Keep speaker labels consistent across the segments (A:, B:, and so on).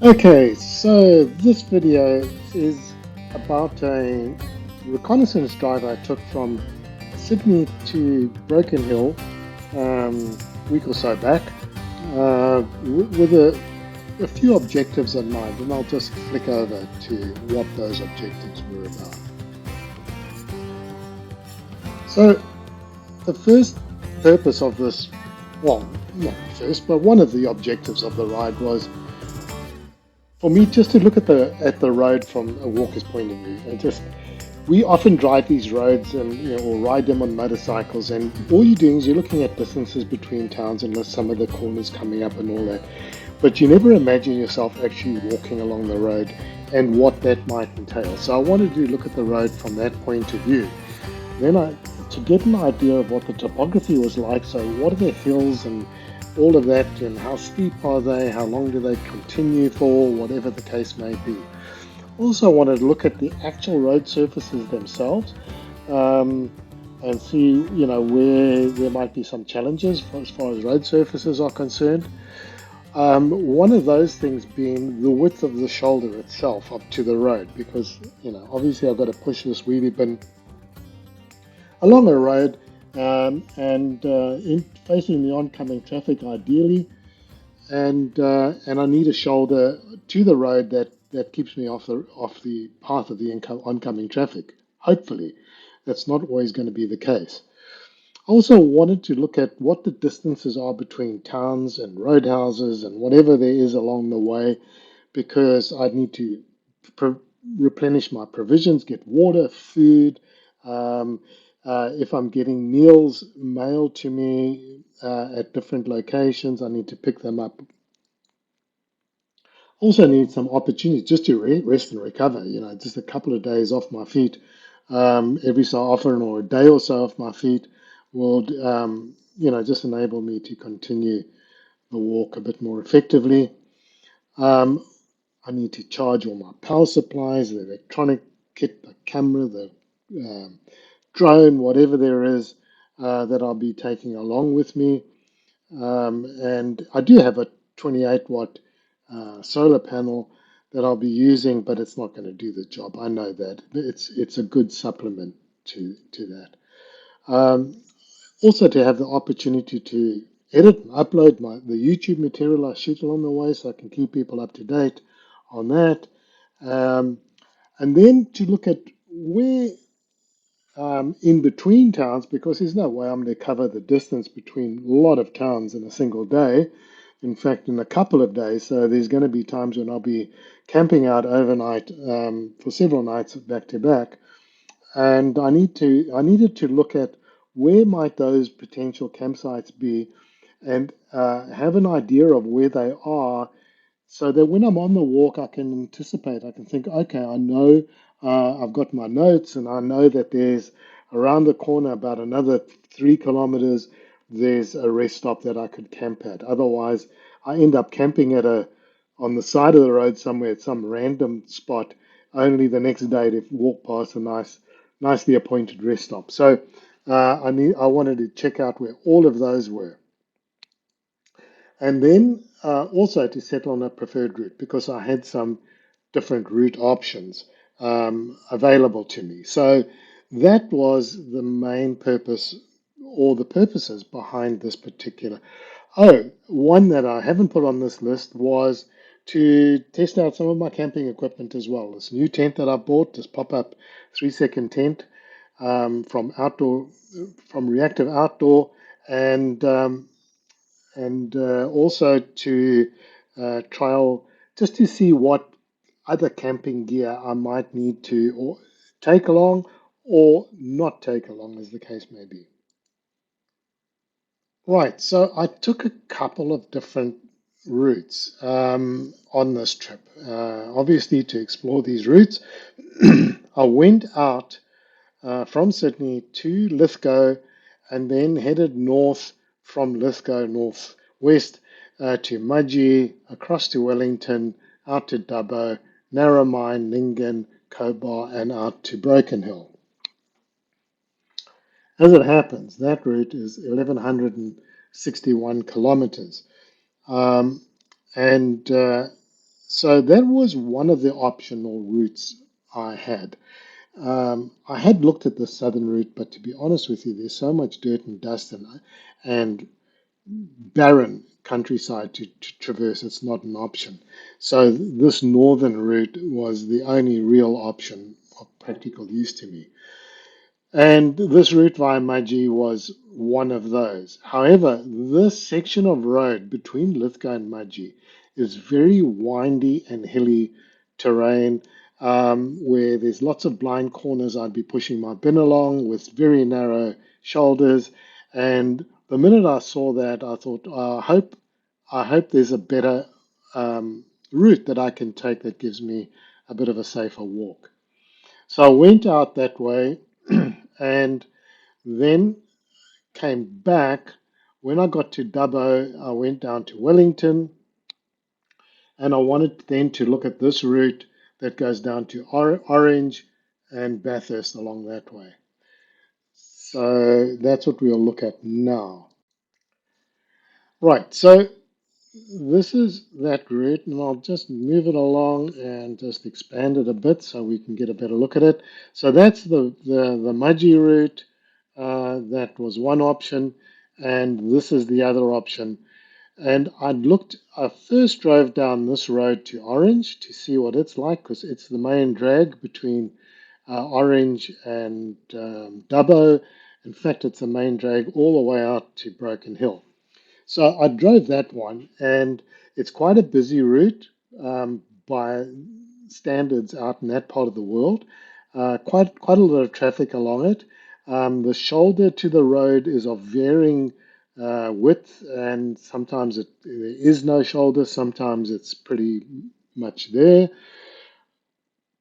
A: Okay, so this video is about a reconnaissance drive I took from Sydney to Broken Hill a week or so back with a few objectives in mind, and I'll just flick over to what those objectives were about. So, the first purpose of this, well, not the first, but one of the objectives of the ride was for me just to look at the road from a walker's point of view and just we often drive these roads and or ride them on motorcycles, and all you're doing is you're looking at distances between towns and some of the corners coming up and all that, but you never imagine yourself actually walking along the road and what that might entail. So I wanted to look at the road from that point of view. Then I to get an idea of what the topography was like. So what are the hills and all of that, and how steep are they? How long do they continue for? Whatever the case may be. Also, wanted to look at the actual road surfaces themselves, um, and see, where there might be some challenges as far as road surfaces are concerned. One of those things being the width of the shoulder itself up to the road, because obviously I've got to push this wheelie bin along a road, and in facing the oncoming traffic ideally, and I need a shoulder to the road that keeps me off the path of the oncoming traffic. Hopefully, that's not always going to be the case. I also wanted to look at what the distances are between towns and roadhouses and whatever there is along the way, because I need to pro- replenish my provisions, get water, food. Um, if I'm getting meals mailed to me at different locations, I need to pick them up. Also need some opportunity just to rest and recover. Just a couple of days off my feet every so often, or a day or so off my feet will, just enable me to continue the walk a bit more effectively. Um, I need to charge all my power supplies, the electronic kit, the camera, the um, drone, whatever there is that I'll be taking along with me. And I do have a 28-watt solar panel that I'll be using, but it's not going to do the job. I know that. It's a good supplement to that. Also, to have the opportunity to edit and upload the YouTube material I shoot along the way, so I can keep people up to date on that. Um, and then to look at where in between towns, because there's no way I'm going to cover the distance between a lot of towns in a single day. In fact, in a couple of days. So there's going to be times when I'll be camping out overnight for several nights back to back, and I needed to look at where might those potential campsites be, and have an idea of where they are, so that when I'm on the walk, I can anticipate. I can think, okay, I know I've got my notes, and I know that there's around the corner about another 3 kilometers. There's a rest stop that I could camp at. Otherwise, I end up camping at a on the side of the road somewhere at some random spot, only the next day to walk past a nicely appointed rest stop. So I wanted to check out where all of those were, and then also to settle on a preferred route because I had some different route options available to me. So that was the main purpose, or the purposes behind this particular. Oh, one that I haven't put on this list was to test out some of my camping equipment as well. This new tent that I bought, this pop-up 3-second tent from outdoor, from Reactive Outdoor, and also to trial just to see what other camping gear I might need to or take along or not take along, as the case may be. Right, so I took a couple of different routes on this trip. Obviously, to explore these routes, I went out from Sydney to Lithgow and then headed north from Lithgow northwest to Mudgee, across to Wellington, out to Dubbo, Narromine, Nyngan, Cobar, and out to Broken Hill. As it happens, that route is 1,161 kilometers. Um, and So that was one of the optional routes I had. I had looked at the southern route, but to be honest with you, there's so much dirt and dust and barren countryside to traverse. It's not an option. So this northern route was the only real option of practical use to me. And this route via Mudgee was one of those. However, this section of road between Lithgow and Mudgee is very windy and hilly terrain where there's lots of blind corners. I'd be pushing my bin along with very narrow shoulders. And the minute I saw that, I thought, I hope there's a better route that I can take that gives me a bit of a safer walk. So I went out that way and then came back. When I got to Dubbo, I went down to Wellington and I wanted then to look at this route that goes down to Orange and Bathurst along that way. So that's what we'll look at now. Right, so this is that route, and I'll just move it along and just expand it a bit so we can get a better look at it. So that's the Mudgee route. That was one option, and this is the other option. And I first drove down this road to Orange to see what it's like because it's the main drag between Orange and Dubbo. In fact, it's the main drag all the way out to Broken Hill. So I drove that one, and it's quite a busy route by standards out in that part of the world. Quite a lot of traffic along it. The shoulder to the road is of varying width, and sometimes there is no shoulder, sometimes it's pretty much there.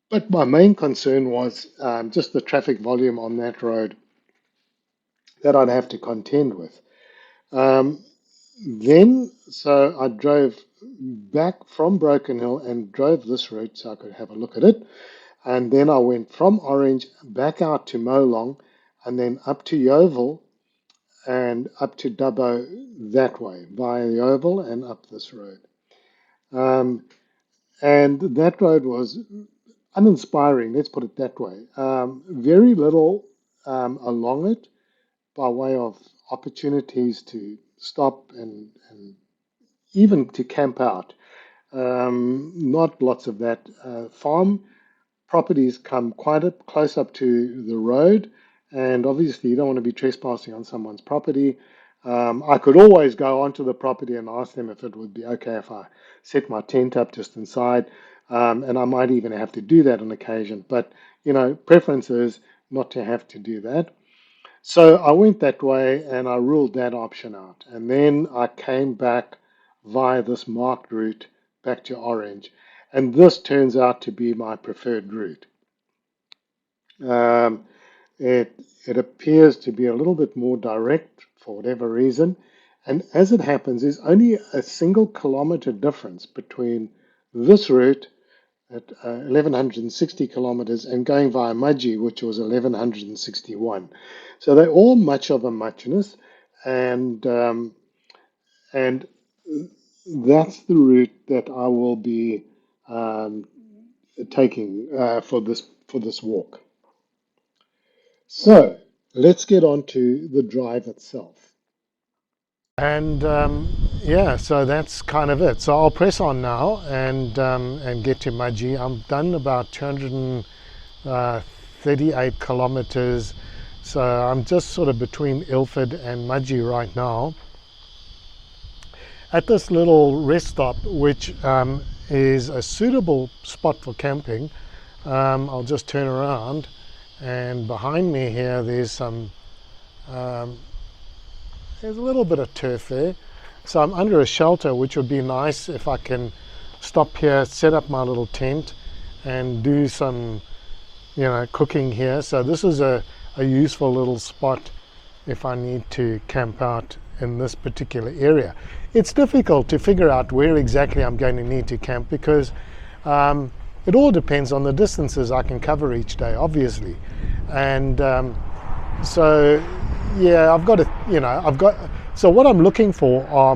A: But my main concern was just the traffic volume on that road that I'd have to contend with. Um, so I drove back from Broken Hill and drove this route so I could have a look at it. And then I went from Orange back out to Molong and then up to Yeovil and up to Dubbo that way via Yeovil and up this road. Um, and that road was uninspiring, let's put it that way. Very little along it by way of opportunities to stop and even to camp out. Not lots of that. Farm properties come quite close up to the road, and obviously you don't want to be trespassing on someone's property. I could always go onto the property and ask them if it would be okay if I set my tent up just inside, and I might even have to do that on occasion. But preference is not to have to do that. So I went that way and I ruled that option out. And then I came back via this marked route back to Orange. And this turns out to be my preferred route. Um, it appears to be a little bit more direct for whatever reason. And as it happens, there's only a single kilometer difference between this route at 1160 kilometers and going via Mudgee, which was 1161. So they're all much of a muchness, and and that's the route that I will be um, taking for this walk. So let's get on to the drive itself. And yeah, so that's kind of it. So I'll press on now and get to Mudgee. I'm done about 238 kilometers. So I'm just sort of between Ilford and Mudgee right now. At this little rest stop, which is a suitable spot for camping, I'll just turn around, and behind me here there's um, there's a little bit of turf there. So I'm under a shelter, which would be nice if I can stop here, set up my little tent and do some, cooking here. So this is a useful little spot if I need to camp out in this particular area. It's difficult to figure out where exactly I'm going to need to camp because it all depends on the distances I can cover each day, obviously. And so yeah, so what I'm looking for are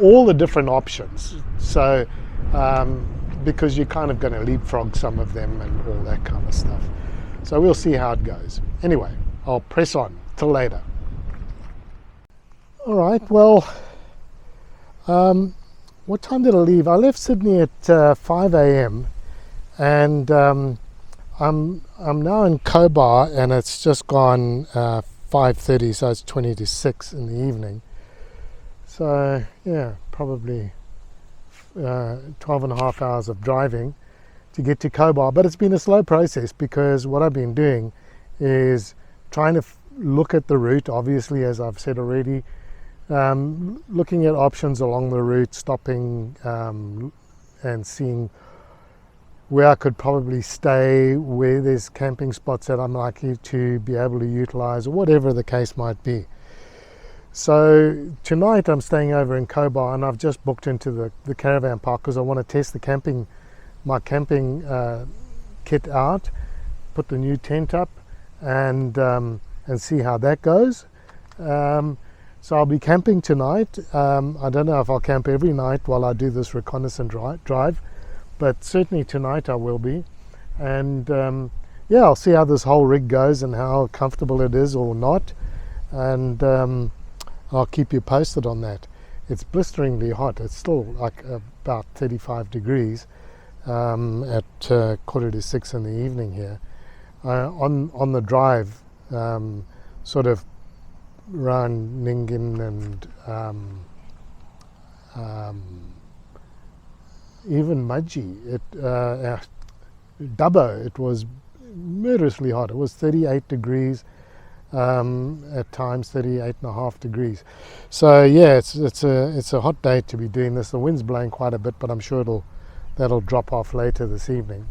A: all the different options. So
B: because you're kind of going to leapfrog some of them and all that kind of stuff. So we'll see how it goes. Anyway, I'll press on. Till later. All right, well, what time did I leave? I left Sydney at 5 a.m. and I'm now in Cobar, and it's just gone 5:30, so it's 20 to 6 in the evening. So yeah, probably 12 and a half hours of driving to get to Cobar. But it's been a slow process, because what I've been doing is trying to look at the route, obviously, as I've said already, looking at options along the route, stopping and seeing where I could probably stay, where there's camping spots that I'm likely to be able to utilize, or whatever the case might be. So tonight I'm staying over in Cobar, and I've just booked into the caravan park because I want to test my camping kit out, put the new tent up, and see how that goes. So I'll be camping tonight. I don't know if I'll camp every night while I do this reconnaissance drive, but certainly tonight I will be. And yeah, I'll see how this whole rig goes and how comfortable it is or not. And I'll keep you posted on that. It's blisteringly hot. It's still like about 35 degrees at 5:45 in the evening here. On the drive, sort of around Ningin and even Mudgee, Dubbo, it was murderously hot. It was 38 degrees. At times 38.5 degrees. So yeah, it's a hot day to be doing this. The wind's blowing quite a bit, but I'm sure that'll drop off later this evening.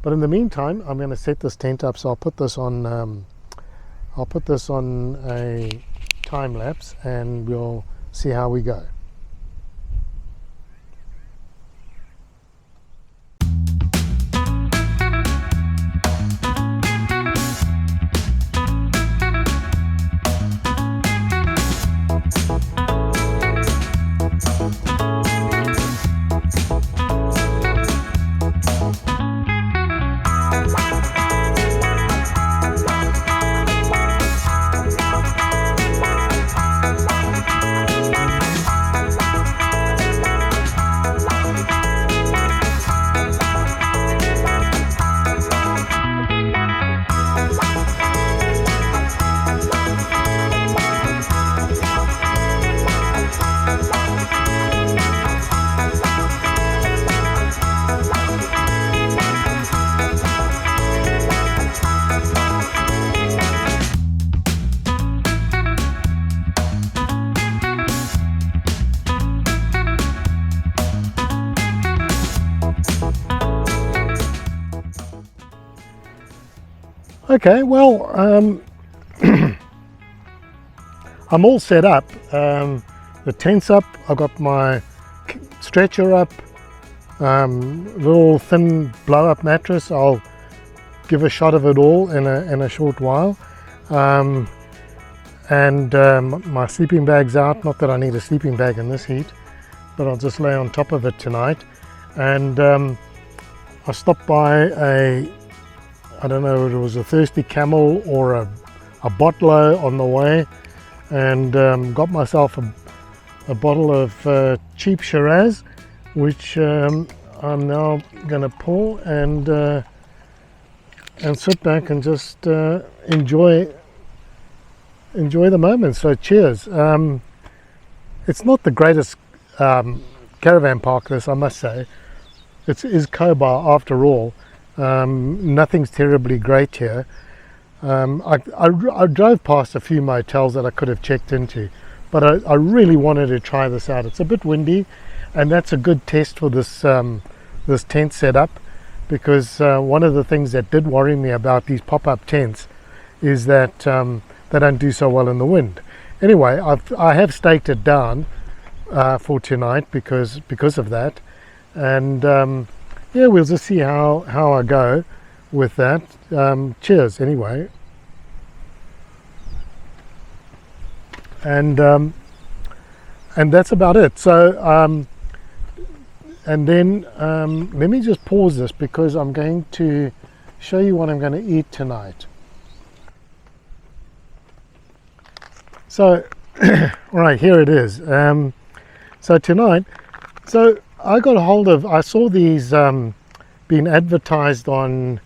B: But in the meantime, I'm going to set this tent up. So I'll put this on a time lapse, and we'll see how we go. Okay, well, I'm all set up. The tent's up, I've got my stretcher up, little thin blow-up mattress. I'll give a shot of it all in a short while. And my sleeping bag's out. Not that I need a sleeping bag in this heat, but I'll just lay on top of it tonight. And I stopped by I don't know if it was a Thirsty Camel or a Botlo on the way, and got myself a bottle of cheap Shiraz, which I'm now going to pour and sit back and just enjoy the moment. So cheers. It's not the greatest caravan park, this, I must say. It is Cobar after all. Nothing's terribly great here. I drove past a few motels that I could have checked into, but I really wanted to try this out. It's a bit windy, and that's a good test for this this tent setup, because one of the things that did worry me about these pop-up tents is that they don't do so well in the wind. Anyway, I have staked it down for tonight because of that, and yeah, we'll just see how I go with that. Cheers anyway. And that's about it. So and then let me just pause this because I'm going to show you what I'm going to eat tonight. So, right, here it is. So tonight, I got a hold of, I saw these being advertised on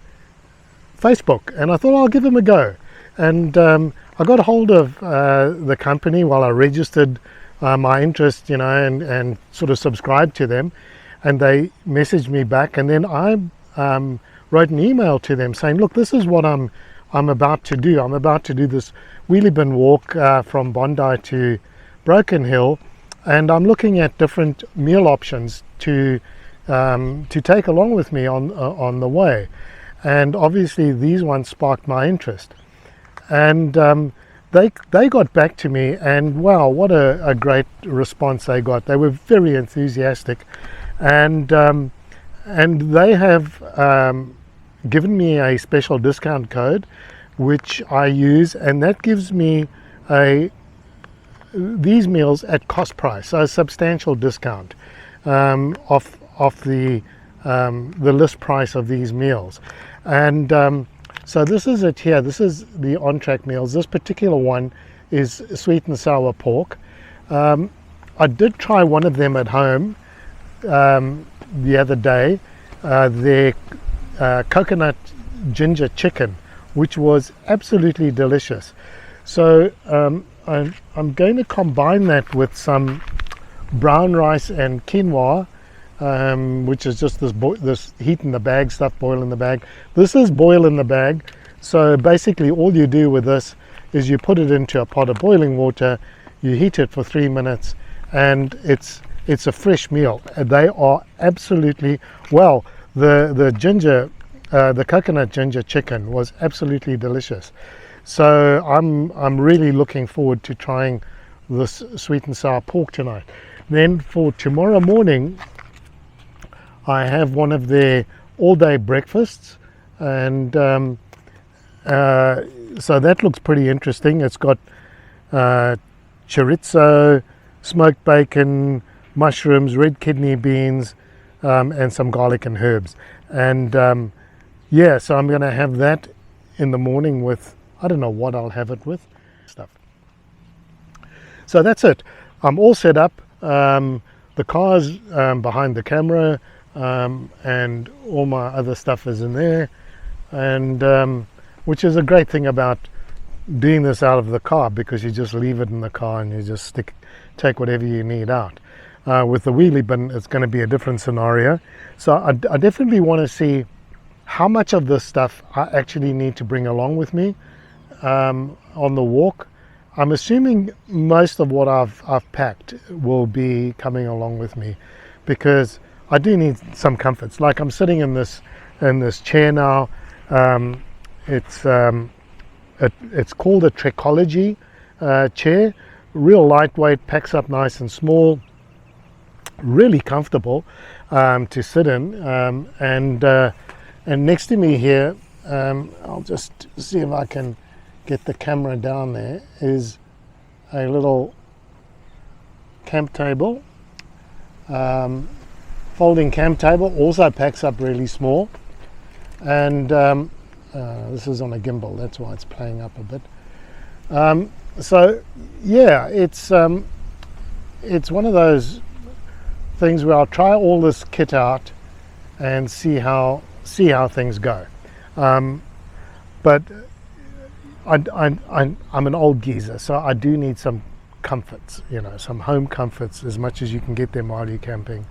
B: Facebook, and I thought I'll give them a go. And I got a hold of the company while I registered my interest, and sort of subscribed to them, and they messaged me back, and then I wrote an email to them saying, look, this is what I'm about to do. I'm about to do this wheelie bin walk from Bondi to Broken Hill, and I'm looking at different meal options to take along with me on the way. And obviously these ones sparked my interest, and they got back to me, and wow, what a great response they got. They were very enthusiastic, and they have given me a special discount code which I use, and that gives me these meals at cost price, so a substantial discount off the list price of these meals. And so this is it here. This is the on-track meals. This particular one is sweet and sour pork. I did try one of them at home the other day, their coconut ginger chicken, which was absolutely delicious. So I'm going to combine that with some brown rice and quinoa, which is just this heat in the bag stuff, boil in the bag. This is boil in the bag. So basically all you do with this is you put it into a pot of boiling water, you heat it for 3 minutes, and it's a fresh meal. They are absolutely, well, the ginger, the coconut ginger chicken was absolutely delicious. So I'm really looking forward to trying this sweet and sour pork tonight. Then for tomorrow morning, I have one of their all-day breakfasts, and so that looks pretty interesting. It's got chorizo, smoked bacon, mushrooms, red kidney beans, and some garlic and herbs. And yeah, so I'm going to have that in the morning with, I don't know what I'll have it with, stuff. So that's it. I'm all set up. The car's behind the camera, and all my other stuff is in there, and which is a great thing about doing this out of the car, because you just leave it in the car and you just take whatever you need out. With the wheelie bin, it's going to be a different scenario. So I definitely want to see how much of this stuff I actually need to bring along with me on the walk. I'm assuming most of what I've packed will be coming along with me, because I do need some comforts. Like I'm sitting in this chair now. It's called a Trekology chair. Real lightweight, packs up nice and small, really comfortable to sit in. And next to me here, I'll just see if I can get the camera down there, is a little camp table, folding camp table, also packs up really small, and this is on a gimbal, that's why it's playing up a bit. So yeah, it's one of those things where I'll try all this kit out and see how things go. But I'm an old geezer, so I do need some comforts, some home comforts, as much as you can get them while you're camping.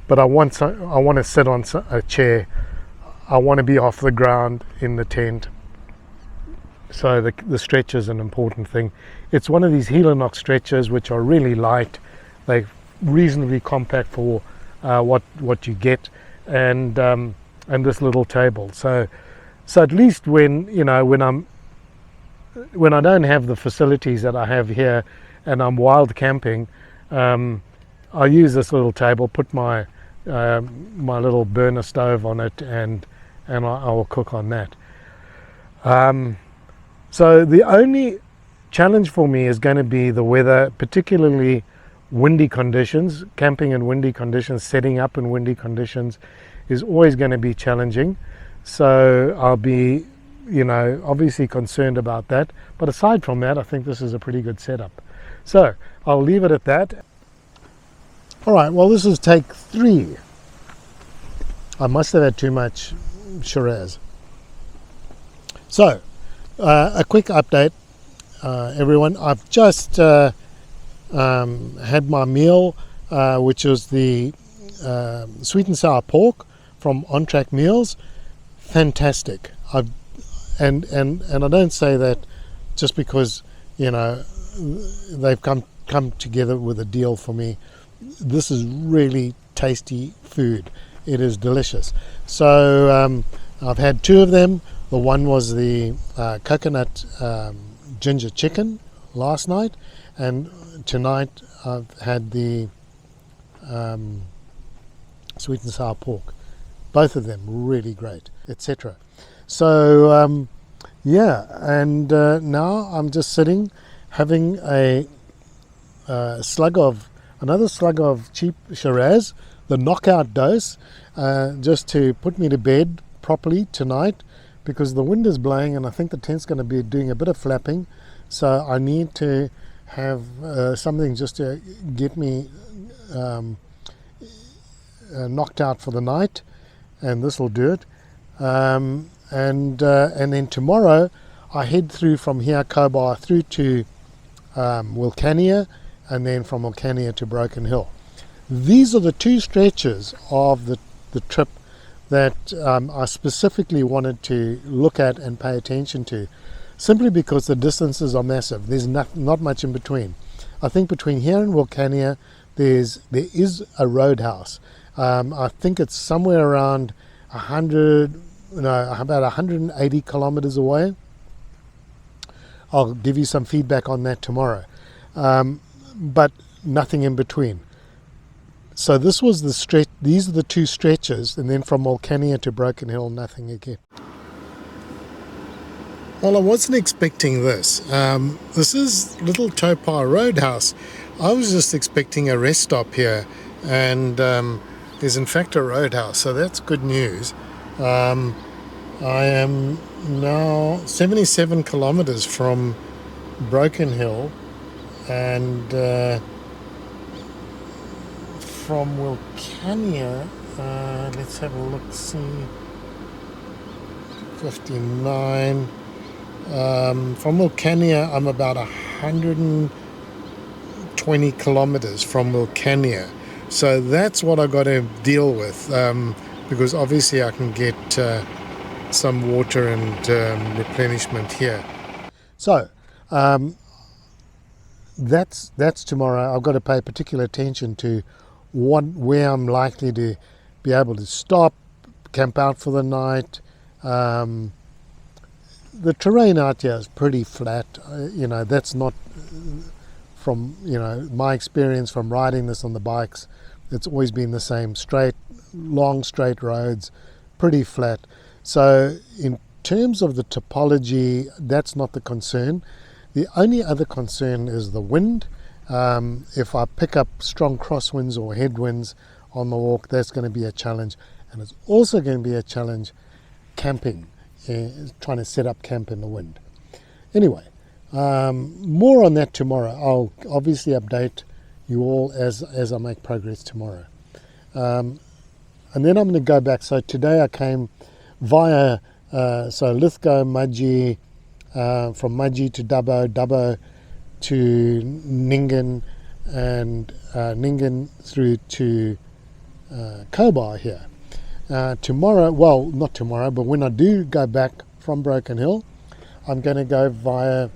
B: But I want to sit on a chair. I want to be off the ground in the tent. So the stretcher is an important thing. It's one of these Helinox stretchers, which are really light. They're reasonably compact for what you get, and this little table. So at least when I don't have the facilities that I have here and I'm wild camping, I use this little table, put my little burner stove on it, and I will cook on that. So the only challenge for me is going to be the weather, particularly windy conditions, camping in windy conditions, setting up in windy conditions is always going to be challenging. So I'll be, obviously concerned about that. But aside from that, I think this is a pretty good setup. So I'll leave it at that. All right, well, this is take 3. I must have had too much Shiraz. So, a quick update, everyone. I've just had my meal, which was the sweet and sour pork from On Track Meals. Fantastic. And I don't say that just because they've come together with a deal for me. This is really tasty food. It is delicious. So I've had 2 of them. The one was the coconut ginger chicken last night, and tonight I've had the sweet and sour pork. Both of them really great, etc. So and now I'm just sitting having another slug of cheap Shiraz, the knockout dose, just to put me to bed properly tonight, because the wind is blowing and I think the tent's going to be doing a bit of flapping. So I need to have something just to get me knocked out for the night, and this will do it. And then tomorrow I head through from here, Cobar, through to Wilcannia, and then from Wilcannia to Broken Hill. These are the 2 stretches of the trip that I specifically wanted to look at and pay attention to, simply because the distances are massive. There's not much in between. I think between here and Wilcannia there is a roadhouse. I think it's somewhere around about 180 kilometers away. I'll give you some feedback on that tomorrow. But nothing in between. So this was the stretch. These are the 2 stretches, and then from Wilcannia to Broken Hill, nothing again. Well, I wasn't expecting this. This is Little Topar Roadhouse. I was just expecting a rest stop here, and there's in fact a roadhouse, so that's good news. I am now 77 kilometers from Broken Hill, and from Wilcannia, let's have a look, see, 59. From Wilcannia, I'm about 120 kilometers from Wilcannia. So that's what I got to deal with, because obviously I can get some water and replenishment here. So that's tomorrow. I've got to pay particular attention to where I'm likely to be able to stop, camp out for the night. The terrain out here is pretty flat. That's not from my experience from riding this on the bikes. It's always been the same, long straight roads, pretty flat. So in terms of the topology, that's not the concern. The only other concern is the wind. If I pick up strong crosswinds or headwinds on the walk, that's going to be a challenge. And it's also going to be a challenge camping, trying to set up camp in the wind. Anyway, more on that tomorrow. I'll obviously update you all as I make progress tomorrow. And then I'm going to go back. So today I came via Lithgow, Mudgee, from Mudgee to Dubbo to Nyngan, and Nyngan through to Cobar here. Tomorrow, well, not tomorrow, but when I do go back from Broken Hill, I'm going to go via,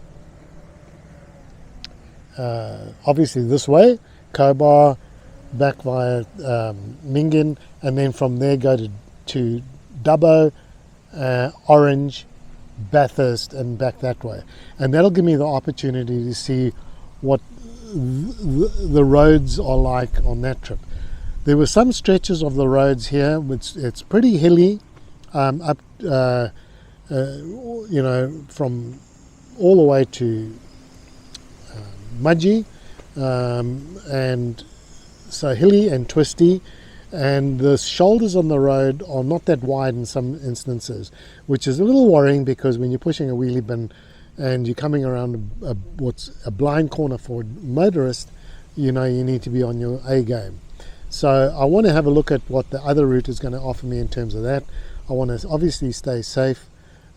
B: obviously this way, Cobar, back via Nyngan, and then from there go to Dubbo, Orange, Bathurst, and back that way. And that'll give me the opportunity to see what the roads are like on that trip. There were some stretches of the roads here, which it's pretty hilly, up, from all the way to Mudgee, and so hilly and twisty, and the shoulders on the road are not that wide in some instances, which is a little worrying, because when you're pushing a wheelie bin and you're coming around what's a blind corner for motorists, you need to be on your A game. So I want to have a look at what the other route is going to offer me in terms of that. I want to obviously stay safe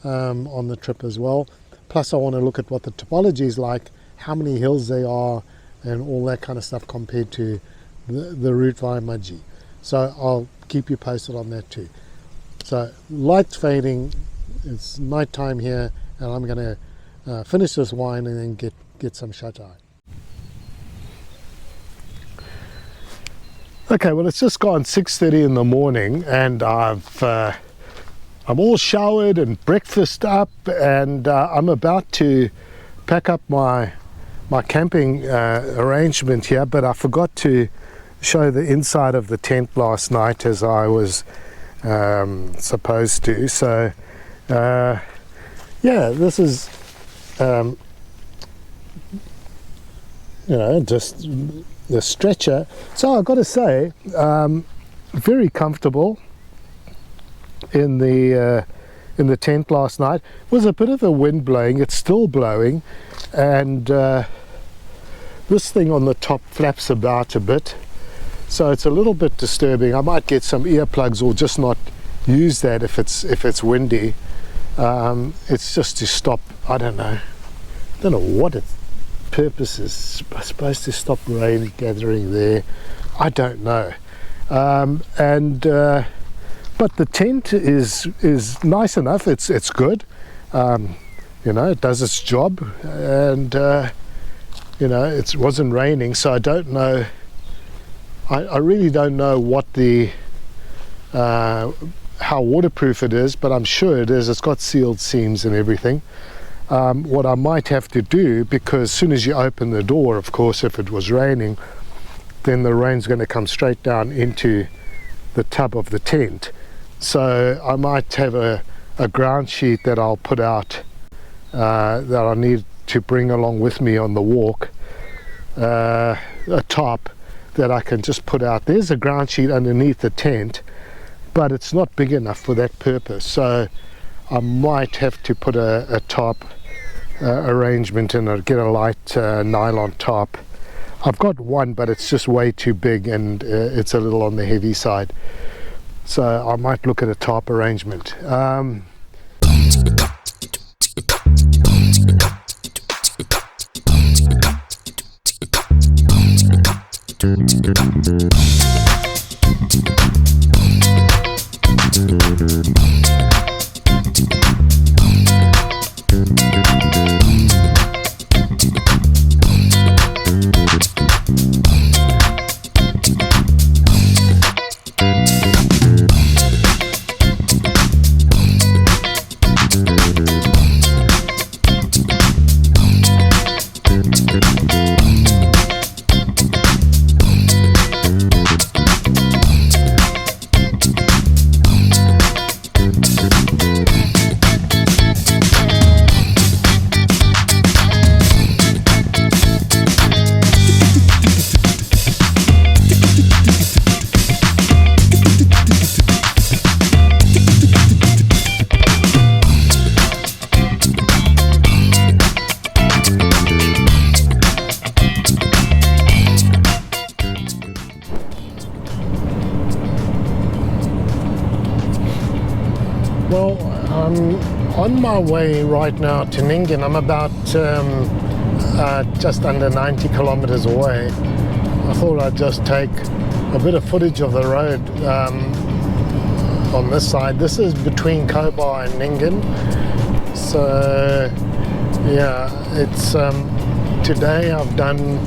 B: on the trip as well. Plus I want to look at what the topology is like, how many hills there are, and all that kind of stuff compared to the route via Mudgee. So I'll keep you posted on that too. So light's fading, it's night time here, and I'm going to finish this wine and then get some shut-eye. Okay, well, it's just gone 6:30 in the morning, and I'm all showered and breakfast up, and I'm about to pack up my camping arrangement here, but I forgot to show the inside of the tent last night as I was supposed to. So yeah, this is just the stretcher. So I've got to say, very comfortable in the tent last night. It was a bit of a wind blowing, it's still blowing, and this thing on the top flaps about a bit, so it's a little bit disturbing. I might get some earplugs or just not use that if it's windy. It's just to stop, I don't know what its purpose is. Supposed to stop rain gathering there, I don't know. But the tent is nice enough. It's good. It does its job, and it wasn't raining, so I don't know. I really don't know what how waterproof it is, but I'm sure it is. It's got sealed seams and everything. What I might have to do, because as soon as you open the door, of course, if it was raining, then the rain's going to come straight down into the tub of the tent. So I might have a ground sheet that I'll put out, that I need to bring along with me on the walk, a top that I can just put out. There's a ground sheet underneath the tent, but it's not big enough for that purpose. So I might have to put a top arrangement in, or get a light nylon top. I've got one, but it's just way too big, and it's a little on the heavy side. So I might look at a top arrangement. Well, I'm on my way right now to Ningin. I'm about just under 90 kilometers away. I thought I'd just take a bit of footage of the road on this side. This is between Kobar and Ningin. So yeah, it's today I've done,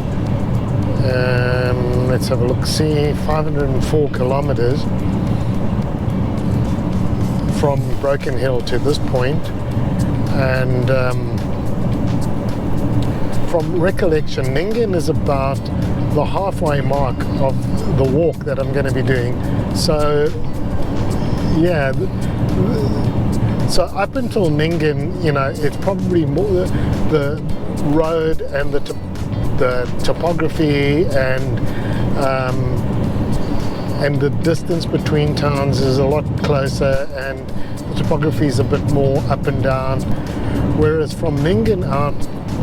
B: let's have a look, see, 504 kilometers from Broken Hill to this point, and from recollection, Ningin is about the halfway mark of the walk that I'm going to be doing. So yeah, so up until Ningin, it's probably more the road and the the topography and the distance between towns is a lot closer, and the topography is a bit more up and down, whereas from Ningen out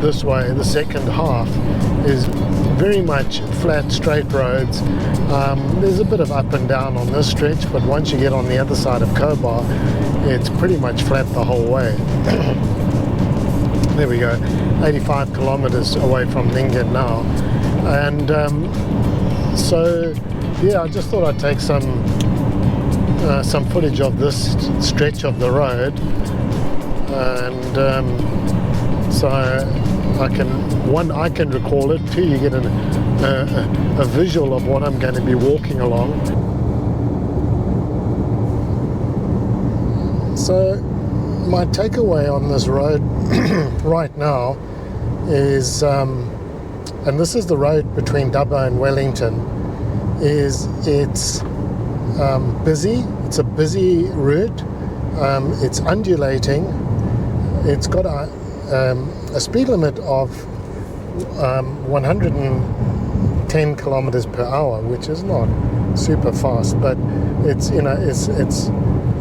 B: this way, the second half is very much flat, straight roads. There's a bit of up and down on this stretch, but once you get on the other side of Cobar, it's pretty much flat the whole way. There we go, 85 kilometers away from Ningen now. And so yeah, I just thought I'd take some footage of this stretch of the road, and so I can recall it. Two, you get a visual of what I'm going to be walking along. So my takeaway on this road right now is, and this is the road between Dubbo and Wellington, is it's busy. It's a busy route. It's undulating. It's got a speed limit of 110 kilometers per hour, which is not super fast, but it's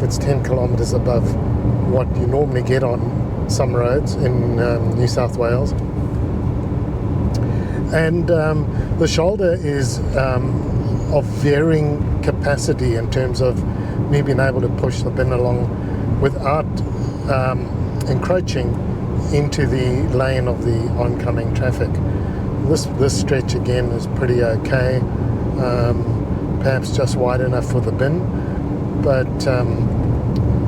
B: it's 10 kilometers above what you normally get on some roads in New South Wales. And the shoulder is of varying capacity in terms of me being able to push the bin along without encroaching into the lane of the oncoming traffic. This stretch again is pretty okay, perhaps just wide enough for the bin, but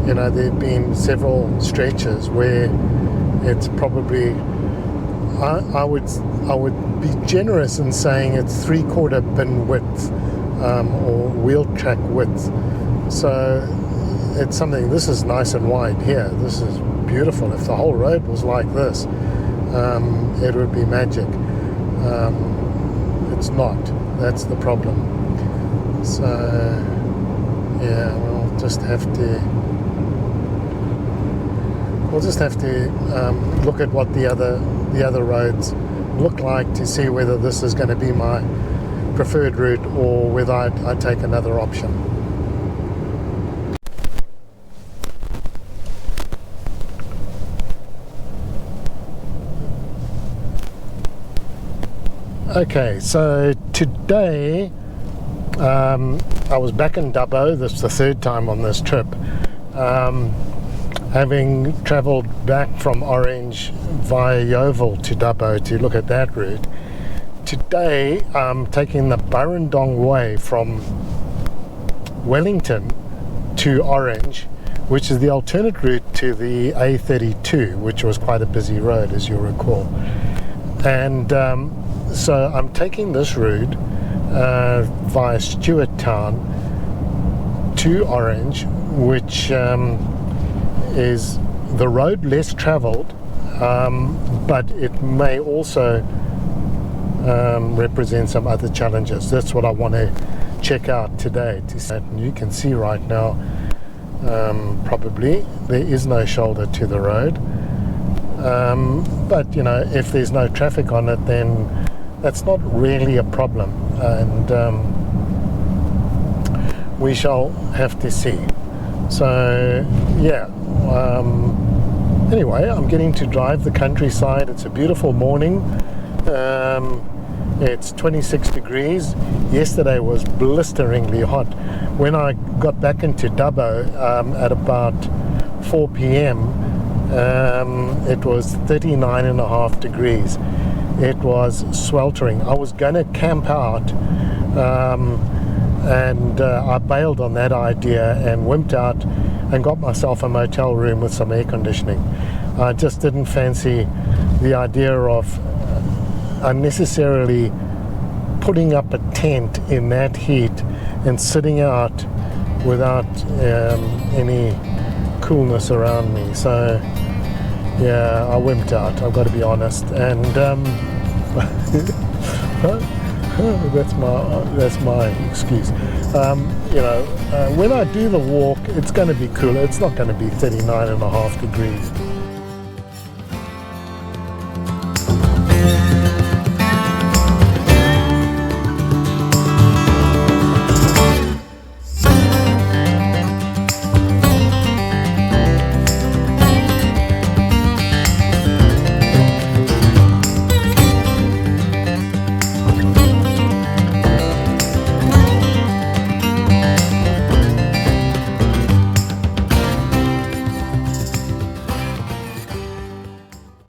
B: you know, there have been several stretches where it's probably, I would be generous in saying it's 3/4 bin width, or wheel track width. So it's something, this is nice and wide here. This is beautiful. If the whole road was like this, it would be magic. It's not. That's the problem. So yeah, we'll just have to look at what the other roads look like to see whether this is going to be my preferred route or whether I take another option. Okay, so today I was back in Dubbo. This is the third time on this trip. Having travelled back from Orange via Yeovil to Dubbo to look at that route, today I'm taking the Burrendong Way from Wellington to Orange, which is the alternate route to the A32, which was quite a busy road, as you'll recall. And so I'm taking this route via Stewart Town to Orange, which is the road less travelled, but it may also represent some other challenges. That's what I want to check out today. And you can see right now, probably there is no shoulder to the road, but you know, if there's no traffic on it, then that's not really a problem, and we shall have to see. So yeah, anyway, I'm getting to drive the countryside. It's a beautiful morning. It's 26 degrees. Yesterday was blisteringly hot. When I got back into Dubbo at about 4 p.m, it was 39.5 degrees. It was sweltering. I was going to camp out, and I bailed on that idea and wimped out and got myself a motel room with some air conditioning. I just didn't fancy the idea of unnecessarily putting up a tent in that heat and sitting out without any coolness around me. So yeah, I wimped out, I've got to be honest, and that's my excuse. You know, when I do the walk, it's going to be cooler. It's not going to be 39.5 degrees.